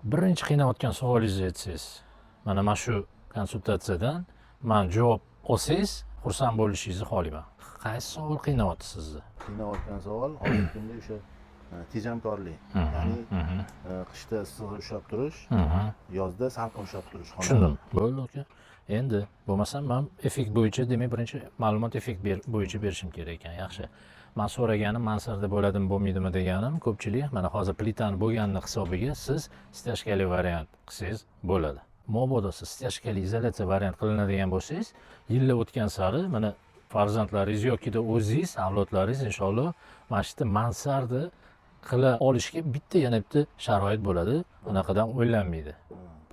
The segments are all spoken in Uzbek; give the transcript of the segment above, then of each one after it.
birinchi qiynayotgan savolingizni aytsangiz, mana shu konsultatsiyadan man javob olsangiz xursand bo'lishingizni xohlayman. Qaysi savol qiynayapti sizni? Qiynayotgan savol hozirgi kunda o'sha tejamkorlik, ya'ni qishda issiq ushlab turish, yozda salqin ushlab turish. Tushundim. Bo'ldi aka. Endi bo'lmasam men effekt bo'yicha, demak birinchi ma'lumot effekt bo'yicha berishim kerak ekan. Yaxshi. Men so'raganim mansarda bo'ladimi, bo'lmaydimi deganim, ko'pchilik mana hozir plitani bo'lganini hisobiga siz stяжкali variant qilsangiz bo'ladi. Mabodo siz stяжкali izolyatsiya variant qilinadigan bo'lsangiz, yillar o'tgan sari mana farzandlaringiz yokida o'zingiz, avlodlaringiz inshaalloh mana shu mansarda qila olishga yana bitta sharoit bo'ladi. Bunaqadan o'ylanmaydi.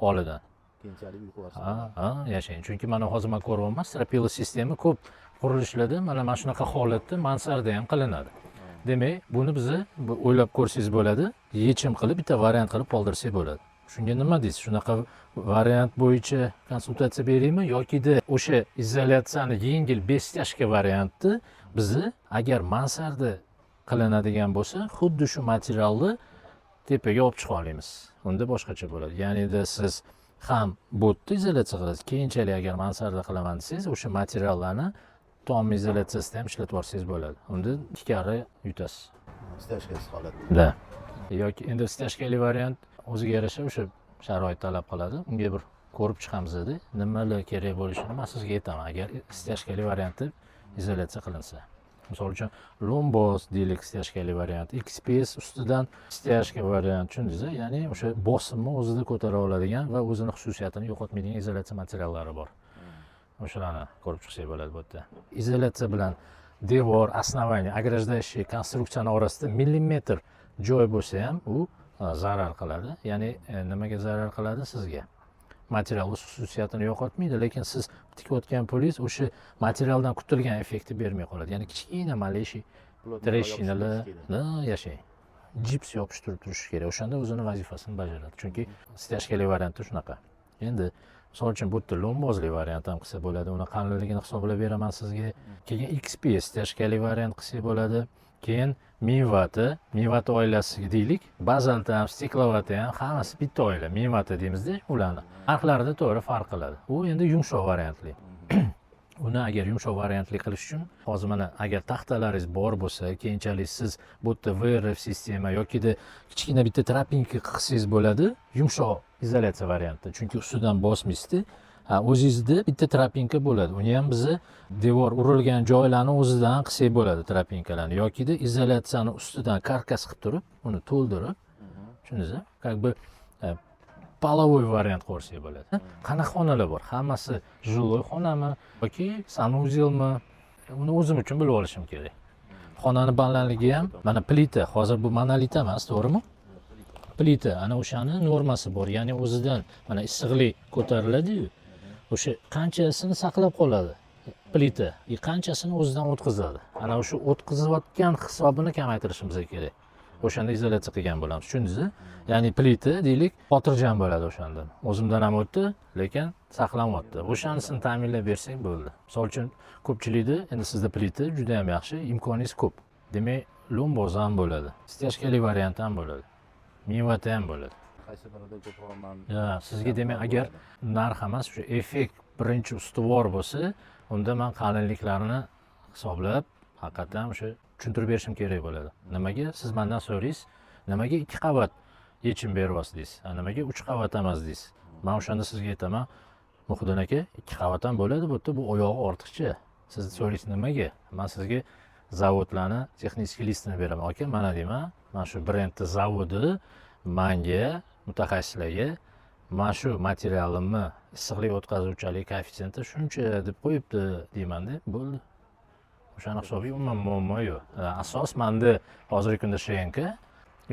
Polidan. Keyinchalik uyqu Yashang. Chunki mana hozir men ko'ryapman, stropilla sistema ko'p qurilishlarda mana shunaqa holatda mansarda ham qilinadi. Demak, buni biz o'ylab ko'rsangiz bo'ladi, yechim qilib bitta variant qilib qoldirsak bo'ladi. Shunga nima deysiz? Shunaqa variant bo'yicha konsultatsiya beraymi yokida o'sha izolyatsiyani yengil bestяжка variantni biz agar mansarda qilinadigan bo'lsa, xuddi shu materialni tepaga olib chiqa olamiz. Unda boshqacha bo'ladi. Ya'ni siz ham botni izolyatsiya qilasiz. Keyinchalik agar mansarda qilaman desangiz, o'sha materiallarni tom izolyatsiyasida ham ishlatib olsangiz bo'ladi. Unda ikki karra yutasiz. stяжкasiz holatda. Da. Yoki endi stяжкali variant o'ziga yarasha o'sha sharoit talab qiladi. Unga bir ko'rib chiqamiz-da, nimalar kerak bo'lishini men sizga aytaman agar stяжкali variantni izolyatsiya qilinsa. Misol uchun Lombos deylik stяжкali variant, XPS ustidan stяжка variant, tushundingizmi? Ya'ni o'sha bosimni o'zida ko'tara oladigan va o'zini xususiyatini yo'qotmaydigan izolyatsiya materiallari bor. O'shalarni ko'rib chiqsak bo'ladi bu yerda. Izolyatsiya bilan devor, основание, ограждающий konstruksiyani orasida millimetr joy bo'lsa ham u zarar qiladi. Ya'ni nimaga zarar qiladi sizga? Material xususiyatini yo'qotmaydi, lekin siz tikayotgan pulingiz o'sha materialdan kutilgan effektni bermay qoladi. Ya'ni kichkina maleshi treshinalar yashang. Gips yopishtirib turish kerak. O'shanda o'zini vazifasini bajaradi. Chunki stяжкali variantda shunaqa. Endi misol uchun bu yerda lombozli variant ham qilsa bo'ladi. Uni qanligini hisoblab beraman sizga. Keyin XPS stяжкali variant qilsa bo'ladi. Keyin Mivata oilasi deylik, bazalta ham, stiklovata ham hammasi bitta oila, Mivata deymizda ularni. Narxlarida to'g'ri farq qiladi. U endi yumshoq variantli. Uni agar yumshoq variantli qilish uchun hozir mana agar taxtalaringiz bor bo'lsa, keyinchalik siz bu yerda VRF sistema yokida kichkina bitta trapinka qilsangiz bo'ladi, yumshoq izolyatsiya varianti. Chunki ustidan bosmaysizda, o'zingizda bitta trapinka bo'ladi. Uni ham biz devor urilgan joylarni o'zidan qilsak bo'ladi trapinkalarni yokida izolyatsiyani ustidan karkas qilib turib, uni to'ldirib, tushundingizmi? Как бы половой variant qilsak bo'ladi. Qanaqa xonalar bor? Hammasi жилой xonami yoki sanuzelmi? Uni o'zim uchun bilib olishim kerak. Xonani balandligi ham mana plita, hozir bu monolit emas, to'g'rimi? Plita, ana o'shani normasi bor. Ya'ni o'zidan mana issiqlik ko'tariladi-yu. O'sha qanchasini saqlab qoladi plita, qanchasini o'zidan o'tkazadi. Ana o'sha o'tkazayotgan hisobini kamaytirishimiz kerak. O'shanda izolyatsiya qilgan bo'lamiz, tushundingizmi? Ya'ni plita deylik, xotirjam bo'ladi o'shanda. O'zimdan ham o'tdi, lekin saqlanmoqda. O'shanisini ta'minlab bersak bo'ldi. Misol uchun ko'pchilikda endi sizda plita juda ham yaxshi, imkoningiz ko'p. Demak, lomboz ham bo'ladi, stяжкали variant ham bo'ladi, Mivata ham bo'ladi. Qaysi birida ko'proq men sizga demak agar narx emas, o'sha effekt birinchi ustuvor bo'lsa, unda men qalinliklarini hisoblab, haqiqatan o'sha tushuntirib berishim kerak bo'ladi. Nimaga siz mendan so'raysiz, nimaga 2 qavat yechim beryapsiz deysiz, nimaga 3 qavat emas deysiz. Men o'shanda sizga aytaman, Muhiddin aka, 2 qavat ham bo'ladi, bu yerda bu oyog'i ortiqcha. Siz so'raysiz nimaga? Men sizga zavodlarni texnik listini beraman. Aka, mana deyman, men shu brendni zavodi menga mutaxassislarga mana shu materialimni issiqlik o'tkazuvchilik koeffitsiyenti shuncha deb qo'yibdi deymanda, bo'ldi. O'shani hisobiga umuman muammo yo'q. Asos menda hozirgi kunda shenka,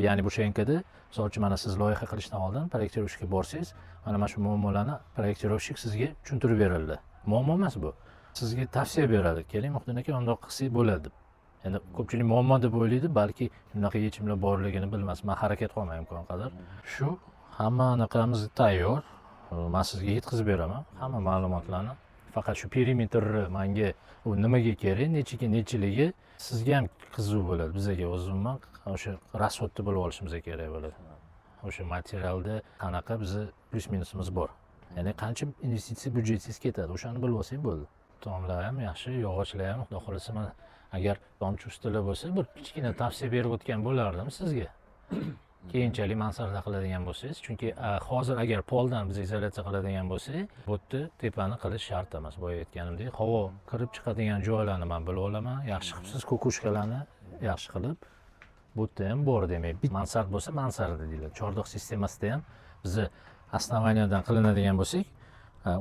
ya'ni bu shenkada misol uchun mana siz loyiha qilishdan oldin proyektirovщикka borsangiz, mana shu muammolarni proyektirovщик sizga tushuntirib beradi. Muammo emas bu. Sizga tavsiya beradi. Keling, Muhiddin aka, undoq qilsak bo'ladi deb. Endi ko'pchilik muammo deb o'ylaydi, balki bunaqa yechimlar borligini bilmas. Men harakat qilmayman imkon qadar. Shu hamma anaqamiz tayyor. Men sizga yetkazib beraman hamma ma'lumotlarni. Faqat shu perimetrni menga u nimaga kerak, nechiligi sizga ham qiziq bo'ladi. Bizga o'zimman o'sha rasxodni bilib olishimiz kerak bo'ladi. o'sha materialda qanaqa bizni plyus minusimiz bor. Ya'ni qancha investitsiya byudjetingiz ketadi, o'shani bilib olsang bo'ldi. Tomlar ham yaxshi, yog'ochlar ham, xudo xohlasa mana agar tomchi ustalar bo'lsa, bir kichkina tavsiya berib o'tgan bo'lardim sizga. Keyinchalik mansarda qiladigan bo'lsangiz, chunki hozir agar poldan biz izolyatsiya qiladigan bo'lsak, bu yerda tepani qilish shart emas. Boya aytganimdek, havo kirib chiqadigan joylarni men bilib olaman. Yaxshi qilibsiz, ko'kushkalarni yaxshi qilib, bu yerda ham bor demak. Mansard bo'lsa mansarda deyiladi. Chordoq sistemasida ham bizni основаниyadan qilinadigan bo'lsak,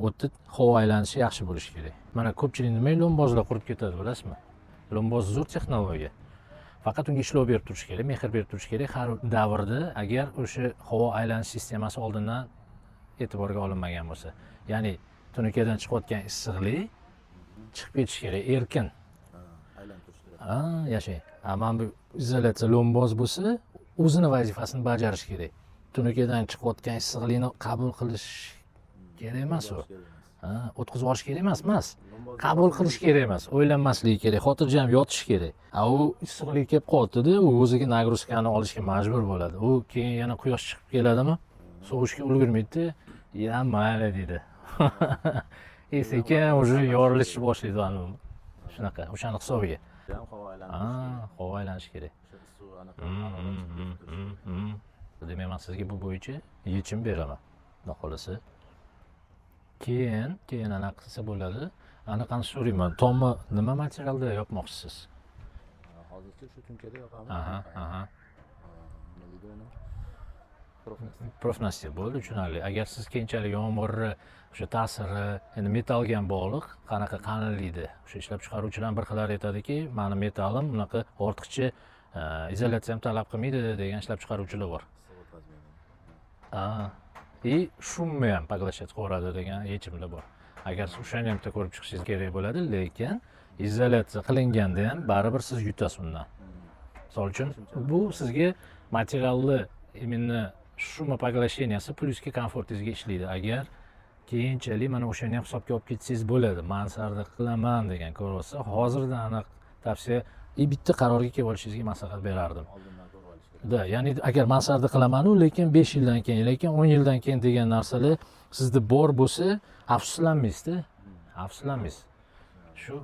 u yerda havo aylanishi yaxshi bo'lishi kerak. Mana ko'pchilik nima lombozlar qurib ketadi, bilasizmi? Lomboz zo'r texnologiya. Faqat unga ishlov berib turish kerak, mehr berib turish kerak. Har davrda agar o'sha havo aylanish sistemasi oldindan e'tiborga olinmagan bo'lsa, ya'ni tunukadan chiqayotgan issiqlik chiqib ketish kerak, erkin. Aylantirish kerak. Yashang. Mana bu izolyatsiya lomboz bo'lsa, o'zini vazifasini bajarish kerak. Tunukadan chiqayotgan issiqlikni qabul qilish kerak emas u. O'tkazib olish kerak emas. Qabul qilish kerak emas, o'ylanmasligi kerak, xotirjam yotish kerak. U issiqlik kelib qoldi-da, u o'ziga nagruzkani olishga majbur bo'ladi. U keyin yana quyosh chiqib keladimi, sovishga ulgurmaydi, "Ya mayli" deydi. Sekin уже yorilishni boshlaydi ana shunaqa, o'shani hisobiga. Ham havo aylantirish. Havo aylanishi kerak. O'sha suv anaqa. Demak, men sizga bu bo'yicha yechim beraman. Xudo xolasa. Keyin anaqa qilsa bo'ladi. Anaqani so'rayman. Tomni nima materialda yopmoqchisiz? Hozircha shu tunkada yoqamiz. Aha. Nima deydi uni? Profnastir bo'ldi, tushunarli. Agar siz keyinchalik yomg'irni o'sha ta'siri, endi metallga ham bog'liq, qanaqa qalinlikda. O'sha ishlab chiqaruvchilar bir xillar aytadiki, meni metalim bunaqa ortiqcha izolyatsiya ham talab qilmaydi degan ishlab chiqaruvchilar bor. Shunni ham поглощать qiladi degan yechimlar bor. Agar o'shani ham ko'rib chiqishingiz kerak bo'ladi, lekin izolyatsiya qilinganda ham baribir siz yutasiz undan. Misol uchun bu sizga materialni именно shuma поглощенияsi plyusga komfortingizga ishlaydi. Agar keyinchalik mana o'shani ham hisobga olib ketsangiz bo'ladi. Mansarda qilaman degan ko'rsa, hozirdan aniq tavsiya bitta qarorga kelib olishingizga maslahat berardim. Ya'ni agar mansarda qilaman-u, lekin 5 yildan keyin, lekin 10 yildan keyin degan narsalar sizda bor bo'lsa, afsuslanmaysiz-da. Afsuslanmaysiz. Shu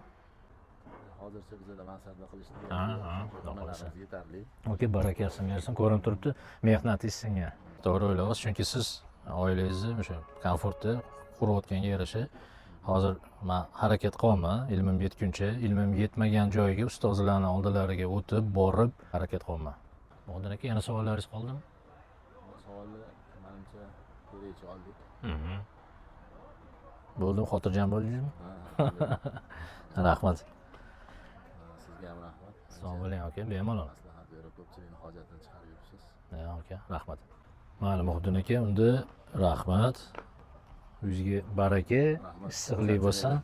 Hozircha bizda mansarda qilishni yetarli. Okey, barakasini bersin, ko'rinib turibdi. Mehnatingiz singan. To'g'ri o'ylaysiz, chunki siz oilangizni o'sha komfortda qurayotganga yarasha hozir men harakat qilaman, ilmim yetguncha, ilmim yetmagan joyga ustozlarning oldilariga o'tib, borib harakat qilaman. Oldin aka, yana savollaringiz qoldimi? Savolni menimcha ko'raychi oldik. Bo'ldi, xotirjam bo'ldingizmi? Rahmat. Sizga ham rahmat. Sog' bo'ling aka, bemalol. Maslahat berib ko'pchilikning hojatini chiqarib yuribsiz. Aka, rahmat. Mayli, Muhiddin aka, unda rahmat. Yuzga baraka, issiqlik bo'lsin.